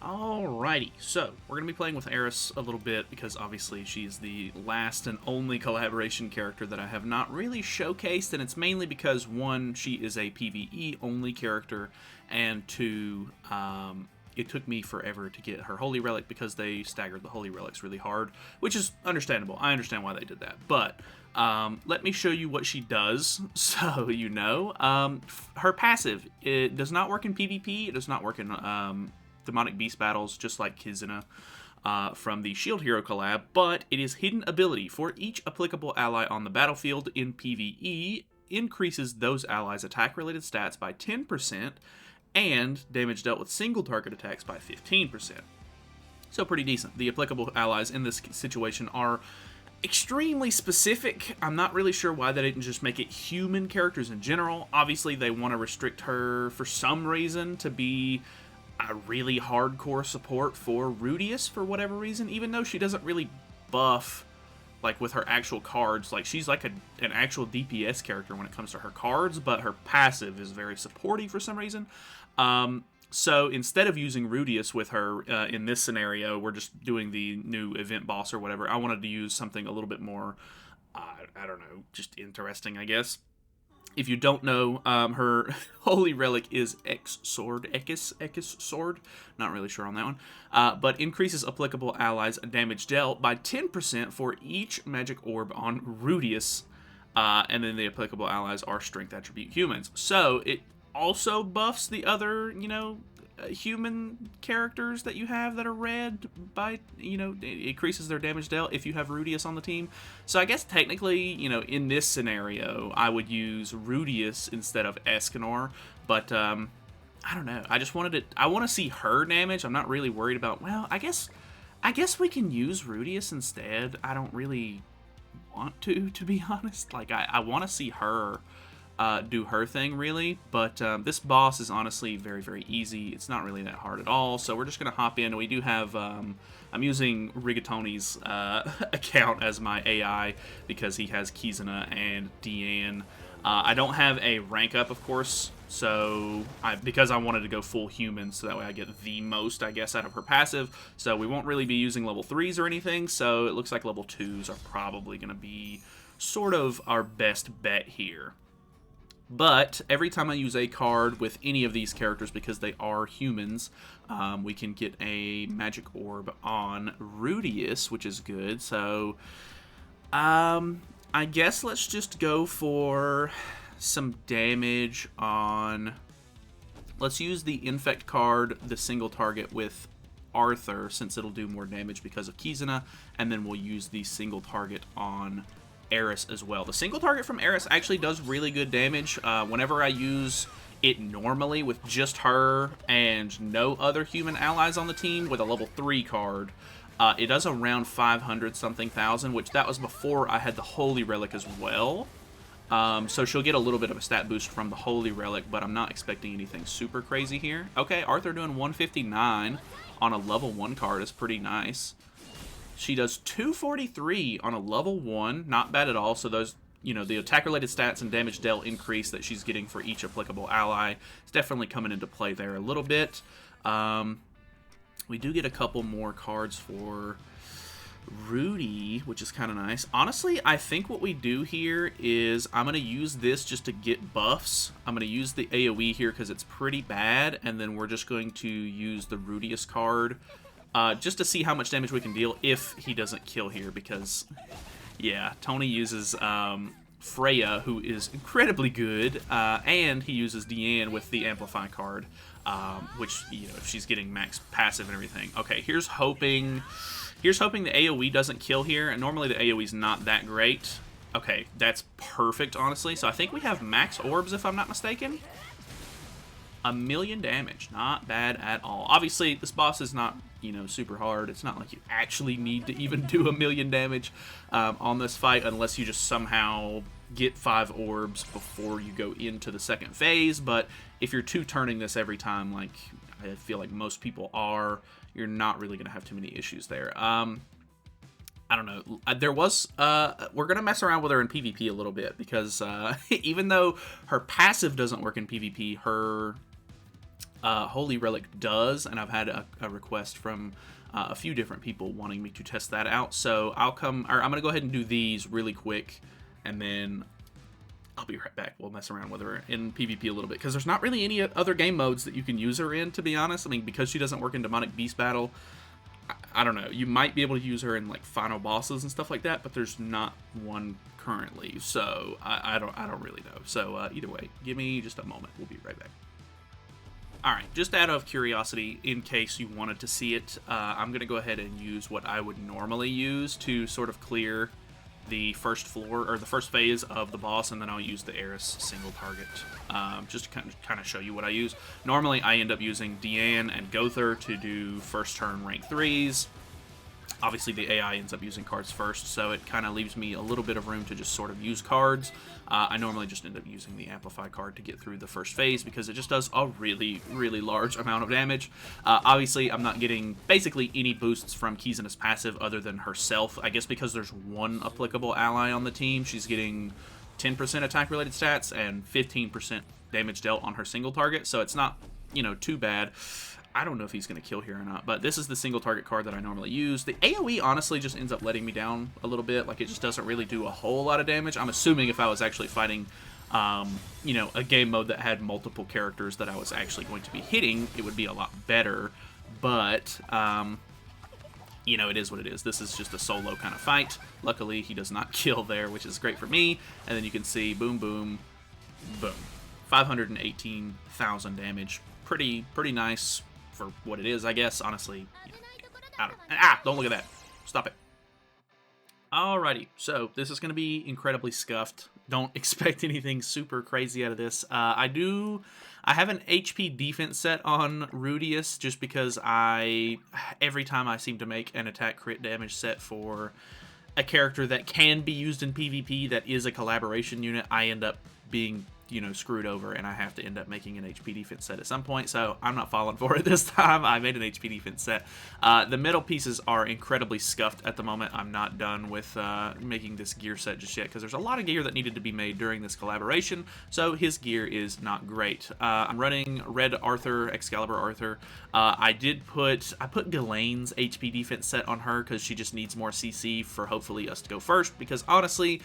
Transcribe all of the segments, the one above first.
Alrighty, so we're going to be playing with Eris a little bit because obviously she's the last and only collaboration character that I have not really showcased, and it's mainly because, one, she is a PvE only character, and two, it took me forever to get her Holy Relic because they staggered the Holy Relics really hard, which is understandable. I understand why they did that, but let me show you what she does so you know. Her passive, it does not work in PvP, it does not work in demonic beast battles, just like Kizuna from the Shield Hero collab, but it is hidden ability. For each applicable ally on the battlefield in PvE, increases those allies' attack-related stats by 10%, and damage dealt with single target attacks by 15%. So pretty decent. The applicable allies in this situation are extremely specific. I'm not really sure why they didn't just make it human characters in general. Obviously, they want to restrict her for some reason to be a really hardcore support for Rudius for whatever reason, even though she doesn't really buff like with her actual cards. Like, she's like an actual DPS character when it comes to her cards, but her passive is very supporty for some reason. So instead of using Rudius with her in this scenario, we're just doing the new event boss or whatever. I wanted to use something a little bit more, I don't know, just interesting, I guess. If you don't know, her Holy Relic is X Sword, Ekis Sword. Not really sure on that one. But increases applicable allies' damage dealt by 10% for each magic orb on Rudius. And then the applicable allies are strength attribute humans. So it also buffs the other, human characters that you have that are red by, it increases their damage dealt if you have Rudius on the team. So I guess technically, in this scenario, I would use Rudius instead of Escanor, but I don't know. I just wanted I want to see her damage. I'm not really worried about, well, I guess we can use Rudius instead. I don't really want to be honest. Like, I want to see her do her thing, really, but this boss is honestly very, very easy. It's not really that hard at all, so we're just going to hop in. We do have, I'm using Rigatoni's account as my AI because he has Kizuna and Deanne. I don't have a rank up, of course, so because I wanted to go full human, so that way I get the most, I guess, out of her passive, so we won't really be using level 3s or anything, so it looks like level 2s are probably going to be sort of our best bet here. But every time I use a card with any of these characters, because they are humans, we can get a magic orb on Rudius, which is good. So, I guess let's just go for some damage on... Let's use the Infect card, the single target with Arthur, since it'll do more damage because of Kizuna, and then we'll use the single target on Eris as well. The single target from Eris actually does really good damage. Whenever I use it normally with just her and no other human allies on the team with a level 3 card, it does around 500 something thousand, which that was before I had the Holy Relic as well. So she'll get a little bit of a stat boost from the Holy Relic, but I'm not expecting anything super crazy here. Okay, Arthur doing 159 on a level 1 card is pretty nice. She does 243 on a level 1, not bad at all. So those, the attack-related stats and damage dealt increase that she's getting for each applicable ally is definitely coming into play there a little bit. We do get a couple more cards for Rudy, which is kind of nice. Honestly, I think what we do here is I'm going to use this just to get buffs. I'm going to use the AoE here because it's pretty bad, and then we're just going to use the Rudius card just to see how much damage we can deal if he doesn't kill here, because, yeah, Tony uses Freya, who is incredibly good, and he uses Deanne with the Amplify card, which, if she's getting max passive and everything. Okay, here's hoping the AoE doesn't kill here, and normally the AoE's not that great. Okay, that's perfect, honestly. So I think we have max orbs, if I'm not mistaken. 1 million damage. Not bad at all. Obviously, this boss is not, super hard. It's not like you actually need to even do 1 million damage on this fight unless you just somehow get 5 orbs before you go into the second phase. But if you're two-turning this every time, like I feel like most people are, you're not really going to have too many issues there. I don't know. There was, we're going to mess around with her in PvP a little bit because even though her passive doesn't work in PvP, her Holy Relic does, and I've had a request from a few different people wanting me to test that out. So I'm going to go ahead and do these really quick, and then I'll be right back. We'll mess around with her in PvP a little bit, because there's not really any other game modes that you can use her in, to be honest. I mean, because she doesn't work in Demonic Beast Battle, I don't know. You might be able to use her in like final bosses and stuff like that, but there's not one currently. So I don't really know. So either way, give me just a moment. We'll be right back. All right, just out of curiosity, in case you wanted to see it, I'm going to go ahead and use what I would normally use to sort of clear the first floor, or the first phase of the boss, and then I'll use the Eris single target, just to kind of show you what I use. Normally, I end up using Deanne and Gother to do first turn rank 3s. Obviously, the AI ends up using cards first, so it kind of leaves me a little bit of room to just sort of use cards. I normally just end up using the Amplify card to get through the first phase, because it just does a really, really large amount of damage. Obviously, I'm not getting basically any boosts from Kizana's passive other than herself. I guess because there's one applicable ally on the team, she's getting 10% attack-related stats and 15% damage dealt on her single target, so it's not, you know, too bad. I don't know if he's going to kill here or not, but this is the single target card that I normally use. The AoE honestly just ends up letting me down a little bit. Like, it just doesn't really do a whole lot of damage. I'm assuming if I was actually fighting, you know, a game mode that had multiple characters that I was actually going to be hitting, it would be a lot better. But, you know, it is what it is. This is just a solo kind of fight. Luckily, he does not kill there, which is great for me. And then you can see, boom, boom, boom. 518,000 damage. Pretty nice for what it is, I guess. Honestly, you know, don't look at that. Stop it. Alrighty, so this is going to be incredibly scuffed. Don't expect anything super crazy out of this. I have an HP defense set on Rudius, just because every time I seem to make an attack crit damage set for a character that can be used in PvP that is a collaboration unit, I end up being, you know, screwed over, and I have to end up making an HP defense set at some point, so I'm not falling for it this time. I made an HP defense set. The middle pieces are incredibly scuffed at the moment. I'm not done with making this gear set just yet, because there's a lot of gear that needed to be made during this collaboration, so his gear is not great. I'm running Red Arthur, Excalibur Arthur. I put Ghislaine's HP defense set on her, because she just needs more CC for hopefully us to go first, because honestly,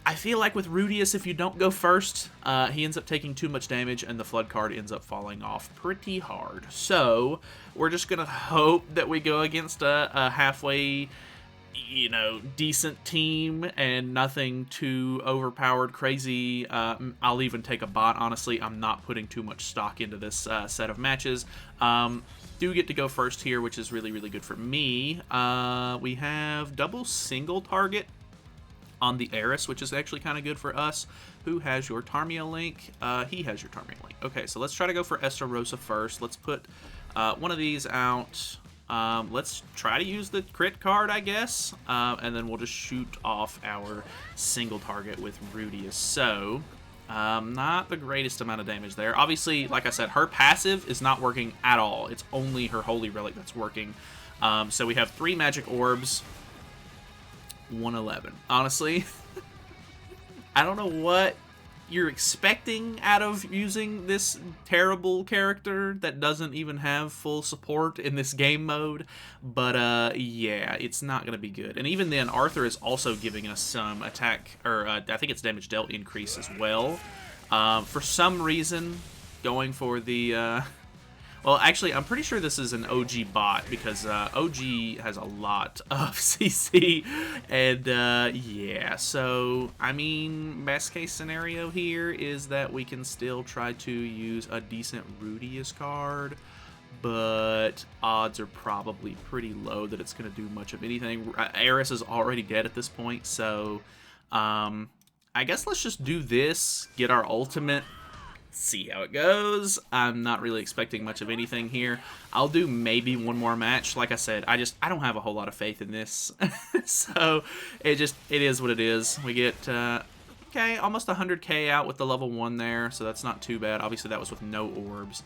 I feel like with Rudius, if you don't go first, he ends up taking too much damage, and the Flood card ends up falling off pretty hard. So, we're just going to hope that we go against a halfway, you know, decent team, and nothing too overpowered, crazy. I'll even take a bot, honestly. I'm not putting too much stock into this set of matches. Do get to go first here, which is really, really good for me. We have double single target on the Eris, which is actually kind of good for us. Who has your Tarmia link? He has your Tarmia link. Okay, so let's try to go for Estarossa first. Let's put one of these out. Let's try to use the crit card, I guess. And then we'll just shoot off our single target with Rudius. So, not the greatest amount of damage there. Obviously, like I said, her passive is not working at all. It's only her Holy Relic that's working. So we have 3 magic orbs. 111. Honestly, I don't know what you're expecting out of using this terrible character that doesn't even have full support in this game mode, but yeah, it's not going to be good. And even then, Arthur is also giving us some attack, or I think it's damage dealt increase as well. For some reason, going for the well, actually, I'm pretty sure this is an OG bot, because OG has a lot of CC, and yeah, so, I mean, best case scenario here is that we can still try to use a decent Rudius card, but odds are probably pretty low that it's going to do much of anything. Eris is already dead at this point, so I guess let's just do this, get our ultimate, see how it goes. I'm not really expecting much of anything here. I'll do maybe one more match. Like I said, I don't have a whole lot of faith in this. So it is what it is. We get okay, almost 100k out with the level 1 there, so that's not too bad. Obviously that was with no orbs.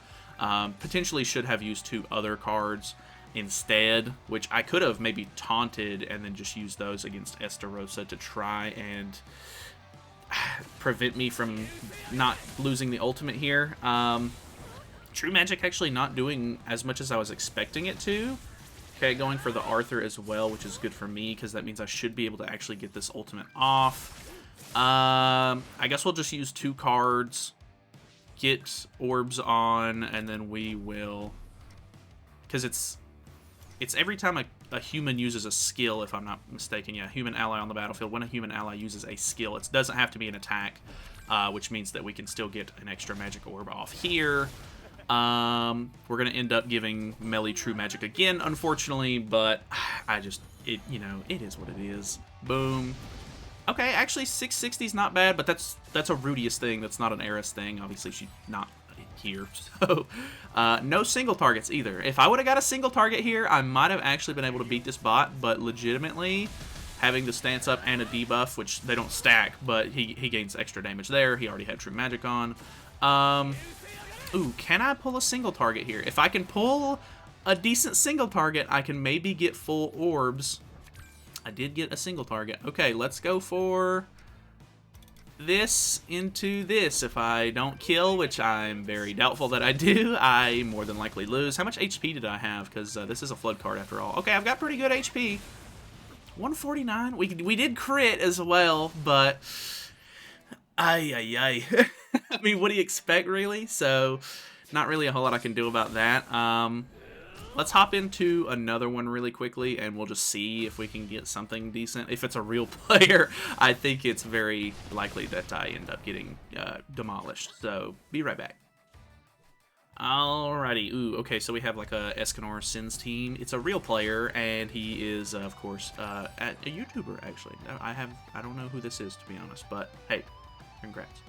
Potentially should have used 2 other cards instead, which I could have maybe taunted and then just used those against Estarossa to try and prevent me from not losing the ultimate here. True Magic actually not doing as much as I was expecting it to. Okay, going for the Arthur as well, which is good for me, because that means I should be able to actually get this ultimate off. I guess we'll just use 2 cards, get orbs on, and then we will... Because it's every time a human uses a skill, if I'm not mistaken. Yeah, human ally on the battlefield. When a human ally uses a skill, it doesn't have to be an attack, which means that we can still get an extra magic orb off here. We're going to end up giving Melee True Magic again, unfortunately, but you know, it is what it is. Boom. Okay, actually 660 is not bad, but that's a Rudius thing. That's not an Eris thing. Obviously, she's not here, so no single targets either. If I would have got a single target here, I might have actually been able to beat this bot, but legitimately having the stance up and a debuff, which they don't stack, but he gains extra damage there. He already had True Magic on. Ooh, can I pull a single target here? If I can pull a decent single target, I can maybe get full orbs. I did get a single target. Okay, let's go for this into this. If I don't kill, which I'm very doubtful that I do, I more than likely lose. How much HP did I have? Because this is a flood card after all. Okay, I've got pretty good HP. 149. We did crit as well, but... I mean, what do you expect, really? So, not really a whole lot I can do about that. Let's hop into another one really quickly, and we'll just see if we can get something decent. If it's a real player, I think it's very likely that I end up getting demolished. So, be right back. Alrighty. Ooh, okay, so we have like a Escanor Sins team. It's a real player, and he is, of course, a YouTuber, actually. I don't know who this is, to be honest, but hey. Congrats.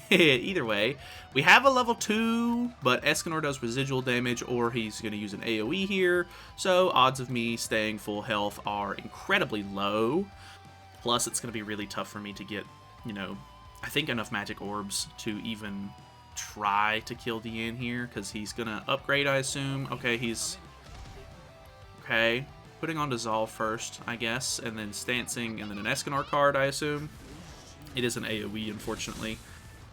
Either way, we have a level 2, but Escanor does residual damage, or he's going to use an AoE here, so odds of me staying full health are incredibly low. Plus, it's going to be really tough for me to get, you know, I think enough magic orbs to even try to kill Diane here, because he's going to upgrade, I assume. Okay, he's... Okay, putting on Dissolve first, I guess, and then Stancing, and then an Escanor card, I assume. It is an AoE, unfortunately.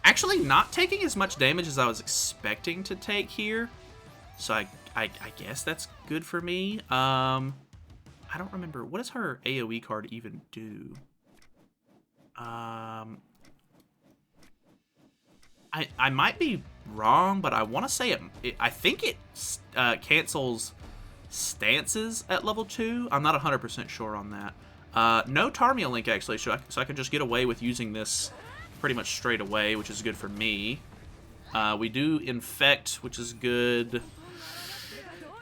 Actually, not taking as much damage as I was expecting to take here. So I guess that's good for me. I don't remember. What does her AoE card even do? I might be wrong, but I want to say I think it cancels stances at level 2. I'm not 100% sure on that. No Tarmia Link, actually, so I can just get away with using this pretty much straight away, which is good for me. We do Infect, which is good.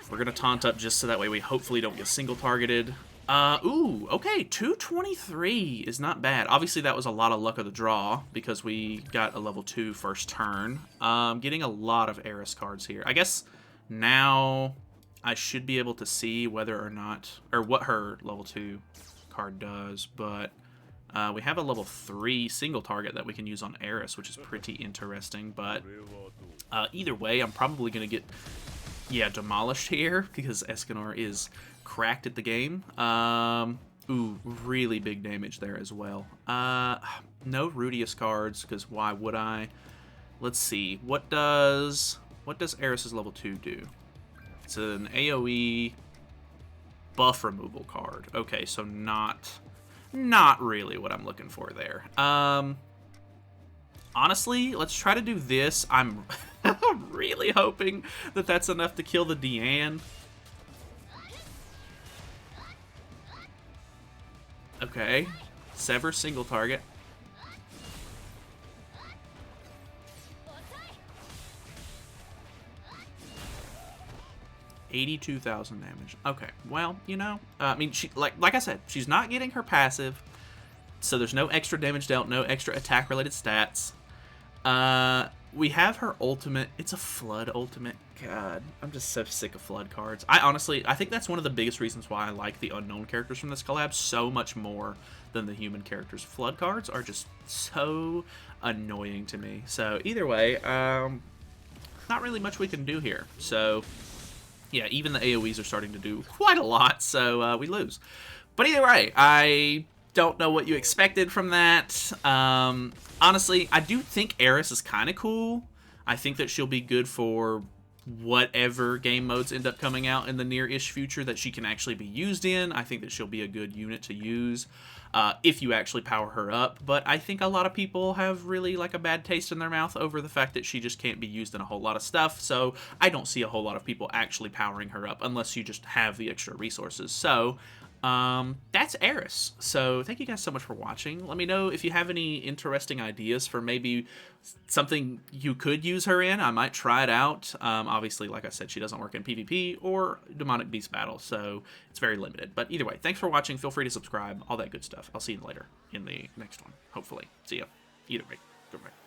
We're going to taunt up just so that way we hopefully don't get single targeted. Ooh, okay, 223 is not bad. Obviously, that was a lot of luck of the draw because we got a level 2 first turn. Getting a lot of Eris cards here. I guess now I should be able to see whether or not, or what her level 2 card does, but we have a level 3 single target that we can use on Eris, which is pretty interesting, but either way, I'm probably going to get, yeah, demolished here, because Escanor is cracked at the game. Ooh, really big damage there as well. No Rudius cards, because why would I? Let's see, what does Eris's level 2 do? It's an AoE buff removal card. Okay, so not really what I'm looking for there. Honestly, let's try to do this. I'm really hoping that that's enough to kill the Diane. Okay, sever single target. 82,000 damage. Okay, well, you know, I mean, she like I said, she's not getting her passive, so there's no extra damage dealt, no extra attack-related stats. We have her ultimate. It's a Flood ultimate. God, I'm just so sick of Flood cards. I think that's one of the biggest reasons why I like the unknown characters from this collab so much more than the human characters. Flood cards are just so annoying to me. So either way, not really much we can do here. So yeah, even the AoEs are starting to do quite a lot, so we lose. But either way, I don't know what you expected from that. Honestly, I do think Eris is kind of cool. I think that she'll be good for whatever game modes end up coming out in the near-ish future that she can actually be used in. I think that she'll be a good unit to use if you actually power her up. But I think a lot of people have really like a bad taste in their mouth over the fact that she just can't be used in a whole lot of stuff. So I don't see a whole lot of people actually powering her up unless you just have the extra resources. So that's Eris. So thank you guys so much for watching. Let me know if you have any interesting ideas for maybe something you could use her in. I might try it out. Obviously, like I said, she doesn't work in PvP or Demonic Beast Battle, so it's very limited. But either way, thanks for watching. Feel free to subscribe, all that good stuff. I'll see you later in the next one, hopefully. See ya. Either way, goodbye.